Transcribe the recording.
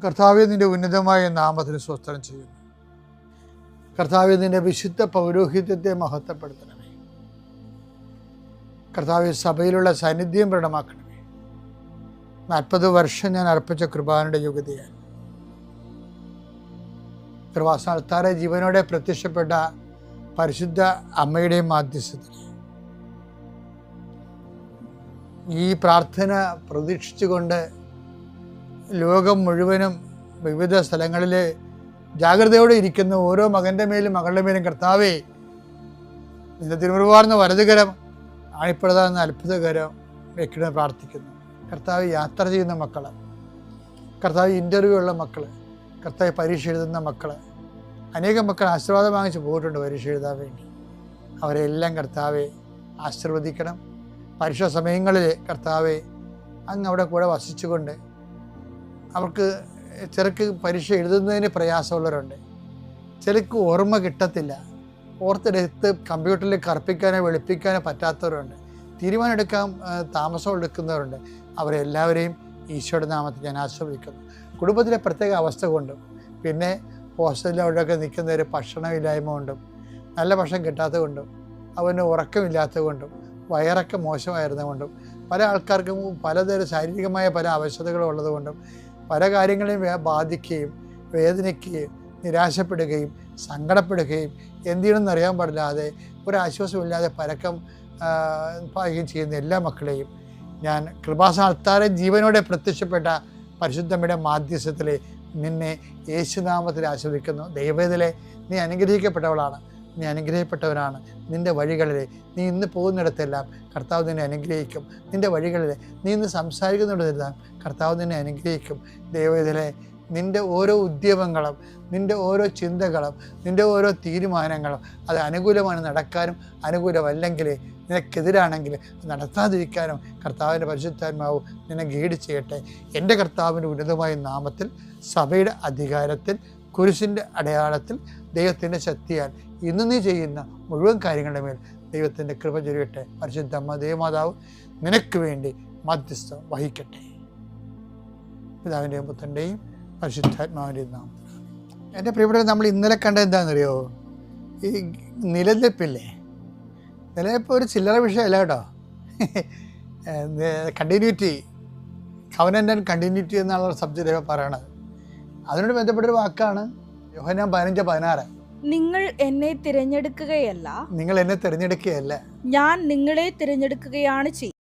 കർത്താവേ, നിന്റെ ഉന്നതമായ നാമത്തിന് സ്തോത്രം ചെയ്യുന്നു. കർത്താവേ, നിന്റെ വിശുദ്ധ പൗരോഹിത്യത്തെ മഹത്വപ്പെടുത്തണമേ. കർത്താവേ, സഭയിലുള്ള സാന്നിധ്യം പ്രകടമാക്കണമേ. 40 വർഷം ഞാൻ അർപ്പിച്ച കൃപാനയുടെ യോഗ്യതയാൽ കൃപാസ്ഥാനത്താറെ ജീവനോടെ പ്രത്യക്ഷപ്പെട്ട പരിശുദ്ധ അമ്മയുടെയും മാധ്യസ്ഥത്തിൽ ഈ പ്രാർത്ഥന പ്രതീക്ഷിച്ചുകൊണ്ട് ലോകം മുഴുവനും വിവിധ സ്ഥലങ്ങളിൽ ജാഗ്രതയോടെ ഇരിക്കുന്ന ഓരോ മകൻ്റെ മേലും മകളുടെ മേലും കർത്താവേ, നിന്റെ തിരുമുറുവാർന്ന വലതുകരം ആണിപ്പെടുന്ന അത്ഭുതകരം വെക്കണമെന്ന് പ്രാർത്ഥിക്കുന്നു. കർത്താവ് യാത്ര ചെയ്യുന്ന മക്കൾ, കർത്താവ് ഇൻ്റർവ്യൂ ഉള്ള മക്കൾ, കർത്താവ് പരീക്ഷ എഴുതുന്ന മക്കൾ, അനേകം മക്കൾ ആശീർവാദം വാങ്ങിച്ച് പോയിട്ടുണ്ട് പരീക്ഷ എഴുതാൻ വേണ്ടി. അവരെല്ലാം കർത്താവെ ആശീർവദിക്കണം. പരീക്ഷാ സമയങ്ങളിൽ കർത്താവെ അങ്ങ് അവിടെ കൂടെ വസിച്ചുകൊണ്ട് അവർക്ക് ചിലർക്ക് പരീക്ഷ എഴുതുന്നതിന് പ്രയാസമുള്ളവരുണ്ട്, ചിലർക്ക് ഓർമ്മ കിട്ടത്തില്ല, ഓർത്തെടുത്ത് കമ്പ്യൂട്ടറിൽ കറുപ്പിക്കാനോ വെളുപ്പിക്കാനോ പറ്റാത്തവരുണ്ട്, തീരുമാനം എടുക്കാൻ താമസം എടുക്കുന്നവരുണ്ട്. അവരെല്ലാവരെയും ഈശോയുടെ നാമത്തിൽ ഞാൻ ആശീർവദിക്കുന്നു. കുടുംബത്തിലെ പ്രത്യേക അവസ്ഥ കൊണ്ടും പിന്നെ ഹോസ്റ്റലിൽ അവിടെയൊക്കെ നിൽക്കുന്നവർ ഭക്ഷണമില്ലായ്മ കൊണ്ടും നല്ല ഭക്ഷണം കിട്ടാത്തത് കൊണ്ടും അവന് ഉറക്കമില്ലാത്തത് കൊണ്ടും വയറൊക്കെ മോശമായിരുന്നതുകൊണ്ടും പല ആൾക്കാർക്കും പലതരം ശാരീരികമായ പല അവശതകളും ഉള്ളതുകൊണ്ടും പല കാര്യങ്ങളെയും ബാധിക്കുകയും വേദനിക്കുകയും നിരാശപ്പെടുകയും സങ്കടപ്പെടുകയും എന്ത് ചെയ്യണമെന്ന് അറിയാൻ പാടില്ലാതെ ഒരാശ്വാസമില്ലാതെ പരക്കം പാകുകയും ചെയ്യുന്ന എല്ലാ മക്കളെയും ഞാൻ കൃപാസ്ഥാനത്താറെ ജീവനോടെ പ്രത്യക്ഷപ്പെട്ട പരിശുദ്ധമ്മയുടെ മാധ്യസ്ഥത്തിൽ നിന്നെ യേശുനാമത്തിൽ ആശ്രയിക്കുന്നു. ദൈവവേദലെ നീ അനുഗ്രഹിക്കപ്പെട്ടവളാണ്, നീ അനുഗ്രഹിക്കപ്പെട്ടവനാണ്. നിൻ്റെ വഴികളിൽ നീ ഇന്ന് പോകുന്നിടത്തെല്ലാം കർത്താവ് നിന്നെ അനുഗ്രഹിക്കും. നിൻ്റെ വഴികളിൽ നീ ഇന്ന് സംസാരിക്കുന്നിടത്തെല്ലാം കർത്താവ് നിന്നെ അനുഗ്രഹിക്കും. ദൈവവേദലെ നിൻ്റെ ഓരോ ഉദ്യമങ്ങളും നിൻ്റെ ഓരോ ചിന്തകളും നിൻ്റെ ഓരോ തീരുമാനങ്ങളും അത് അനുകൂലമാണ് നടക്കാനും അനുകൂലമല്ലെങ്കിൽ നിനക്കെതിരാണെങ്കിൽ നടത്താതിരിക്കാനും കർത്താവിൻ്റെ പരിശുദ്ധാത്മാവ് നിന്നെ ഗൈഡ് ചെയ്യട്ടെ. എൻ്റെ കർത്താവിൻ്റെ ഉന്നതമായ നാമത്തിൽ സഭയുടെ അധികാരത്തിൽ കുരിശിൻ്റെ അടയാളത്തിൽ ദൈവത്തിൻ്റെ ശക്തിയാൽ ഇന്ന് നീ ചെയ്യുന്ന മുഴുവൻ കാര്യങ്ങളുടെ മേൽ ദൈവത്തിൻ്റെ കൃപ ചൊരിയട്ടെ. പരിശുദ്ധ അമ്മ ദേവമാതാവ് നിനക്ക് വേണ്ടി മധ്യസ്ഥം വഹിക്കട്ടെ. പിതാവിൻ്റെയും പുത്രൻ്റെയും പരിശുദ്ധാത്മാവിൻ്റെയും നാമത്തിൽ. എൻ്റെ പ്രിയപ്പെട്ടവർ, നമ്മൾ ഇന്നലെ കണ്ടത് എന്താണെന്നറിയോ? ഈ നിലനിൽപ്പില്ലേ, നിലനിൽപ്പ് ഒരു ചില്ലറ വിഷയമല്ല കേട്ടോ. കണ്ടിന്യൂറ്റി, കവനൻ്റ് ആൻഡ് കണ്ടിന്യൂറ്റി എന്നുള്ള സബ്ജക്റ്റ് പറയണത്. അതിനോട് ബന്ധപ്പെട്ടൊരു വാക്കാണ് യോഹന്നാൻ 15:16. നിങ്ങൾ എന്നെ തിരഞ്ഞെടുക്കുകയല്ല, നിങ്ങൾ എന്നെ തിരഞ്ഞെടുക്കുകയല്ല, ഞാൻ നിങ്ങളെ തിരഞ്ഞെടുക്കുകയാണ് ചെയ്യുന്നത്.